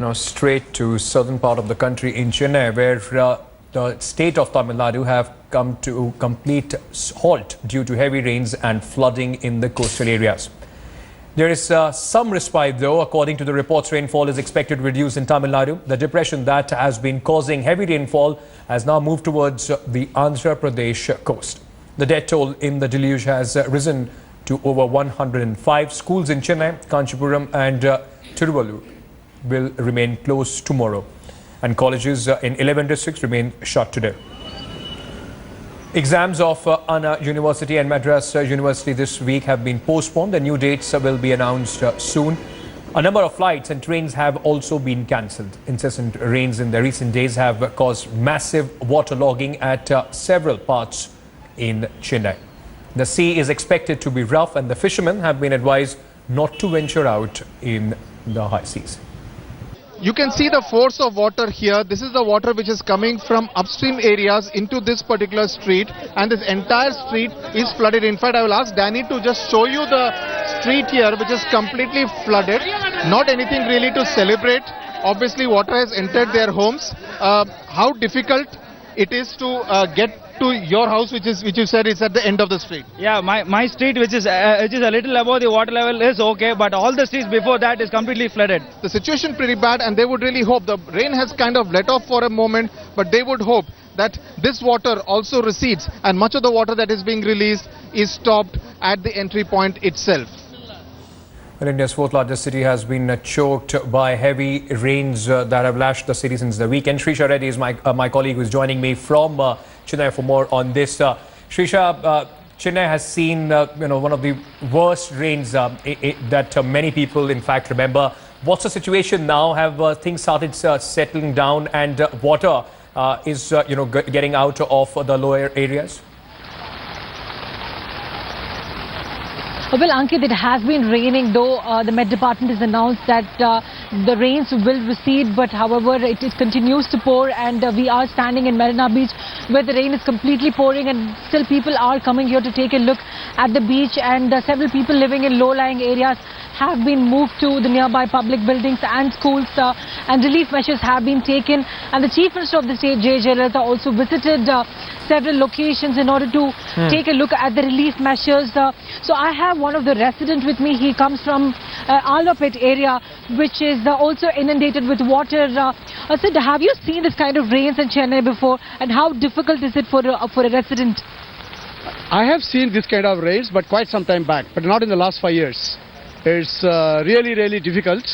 Now straight to southern part of the country in Chennai, where the state of Tamil Nadu have come to complete halt due to heavy rains and flooding in the coastal areas. There is some respite though. According to the reports, rainfall is expected to reduce in Tamil Nadu. The depression that has been causing heavy rainfall has now moved towards the Andhra Pradesh coast. The death toll in the deluge has risen to over 105. Schools in Chennai, Kanchipuram and Tiruvallur will remain closed tomorrow, and colleges in 11 districts remain shut today. Exams of Anna University and Madras University this week have been postponed. The new dates will be announced soon. A number of flights and trains have also been cancelled. Incessant rains in the recent days have caused massive waterlogging at several parts in Chennai. The sea is expected to be rough and the fishermen have been advised not to venture out in the high seas. You can see the force of water here. This is the water which is coming from upstream areas into this particular street, and this entire street is flooded. In fact, I will ask Danny to just show you the street here, which is completely flooded. Not anything really to celebrate. Obviously, water has entered their homes. How difficult it is to get to your house, which you said is at the end of the street. Yeah, my street, which is a little above the water level, is okay, but all the streets before that is completely flooded. The situation pretty bad, and they would really hope, the rain has kind of let off for a moment, but they would hope that this water also recedes, and much of the water that is being released is stopped at the entry point itself. Well, India's fourth largest city has been choked by heavy rains that have lashed the city since the weekend. Shrisha Reddy is my colleague who is joining me from Chennai for more on this. Shrisha, Chennai has seen one of the worst rains that many people in fact remember. What's the situation now? Have things started settling down and water is getting out of the lower areas? Well, Ankit, it has been raining, though the Met Department has announced that the rains will recede, but however it continues to pour, and we are standing in Marina Beach where the rain is completely pouring, and still people are coming here to take a look at the beach, and several people living in low-lying areas have been moved to the nearby public buildings and schools, and relief measures have been taken. And the Chief Minister of the state, J. Jayalalitha, also visited several locations in order to take a look at the relief measures. So I have one of the residents with me. He comes from Alvapet area, which is also inundated with water. Sid, have you seen this kind of rains in Chennai before, and how difficult is it for a resident? I have seen this kind of rains, but quite some time back, but not in the last 5 years. It's really difficult.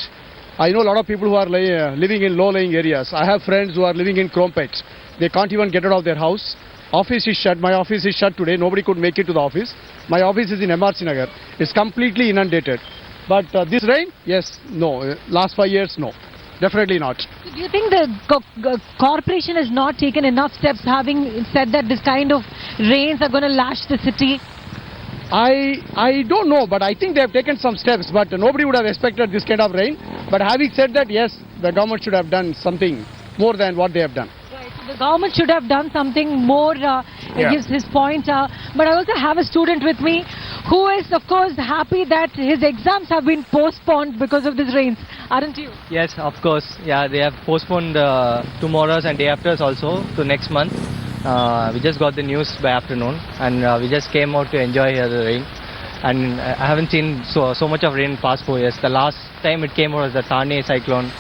I know a lot of people who are living in low-lying areas. I have friends who are living in Krompet. They can't even get out of their house. Office is shut. My office is shut today. Nobody could make it to the office. My office is in MRC Nagar. It's completely inundated. But this rain, yes, no. Last 5 years, no. Definitely not. So do you think the corporation has not taken enough steps, having said that this kind of rains are going to lash the city? I don't know, but I think they have taken some steps, but nobody would have expected this kind of rain. But having said that, yes, the government should have done something more than what they have done. Right, so the government should have done something more, gives his point. But I also have a student with me who is, of course, happy that his exams have been postponed because of this rains, aren't you? Yes, of course. Yeah, they have postponed tomorrow's and day after's also to next month. We just got the news by afternoon, and we just came out to enjoy the rain. And I haven't seen so much of rain in past 4 years. The last time it came was the Thane cyclone,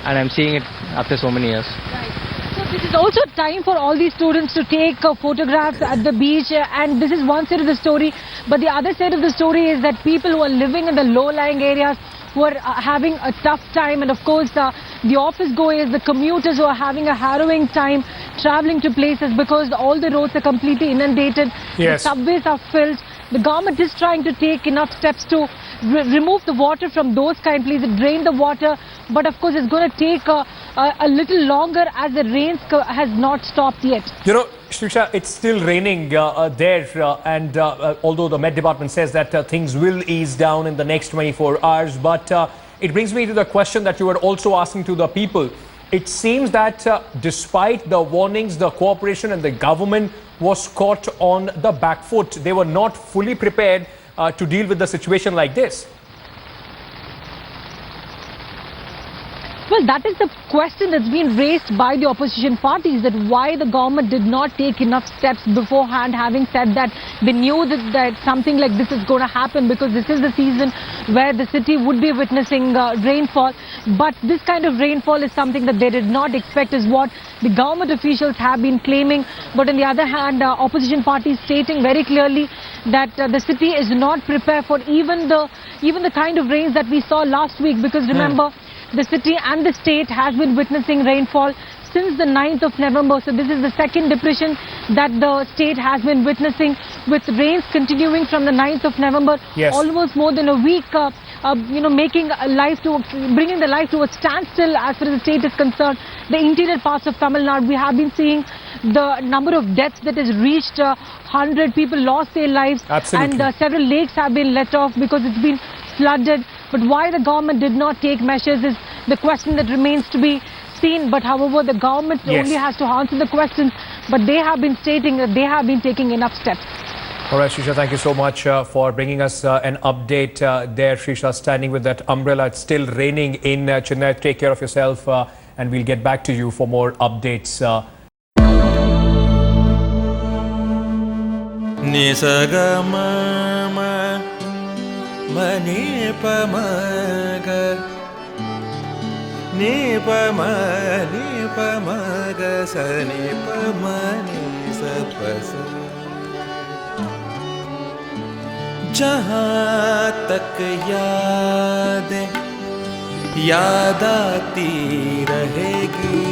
and I'm seeing it after so many years. Right. So this is also time for all these students to take photographs at the beach, and this is one side of the story. But the other side of the story is that people who are living in the low-lying areas, who are having a tough time, and of course the office goers, the commuters who are having a harrowing time traveling to places because all the roads are completely inundated. Yes. The subways are filled. The government is trying to take enough steps to remove the water from those kind of places, drain the water, but of course it's going to take a little longer as the rains has not stopped yet. You know, Shrisha, it's still raining there, and although the Met Department says that things will ease down in the next 24 hours, but it brings me to the question that you were also asking to the people. It seems that despite the warnings, the corporation and the government was caught on the back foot. They were not fully prepared to deal with the situation like this. Well, that is the question that's been raised by the opposition parties, that why the government did not take enough steps beforehand, having said that they knew that something like this is going to happen because this is the season where the city would be witnessing rainfall. But this kind of rainfall is something that they did not expect, is what the government officials have been claiming. But on the other hand, opposition parties stating very clearly that the city is not prepared for even the kind of rains that we saw last week, because remember, the city and the state has been witnessing rainfall since the 9th of November. So this is the second depression that the state has been witnessing, with rains continuing from the 9th of November, Yes. almost more than a week, bringing the life to a standstill as far as the state is concerned. The interior parts of Tamil Nadu, we have been seeing the number of deaths that has reached 100. People lost their lives. Absolutely. And several lakes have been let off because it's been flooded. But why the government did not take measures is the question that remains to be seen. But however, the government Yes. only has to answer the questions. But they have been stating that they have been taking enough steps. All right, Srisha, thank you so much for bringing us an update there. Srisha, standing with that umbrella. It's still raining in Chennai. Take care of yourself and we'll get back to you for more updates. Mani pamaga ni pamaga sa ni pamani sa pasa जहाँ तक यादें याद आती रहेगी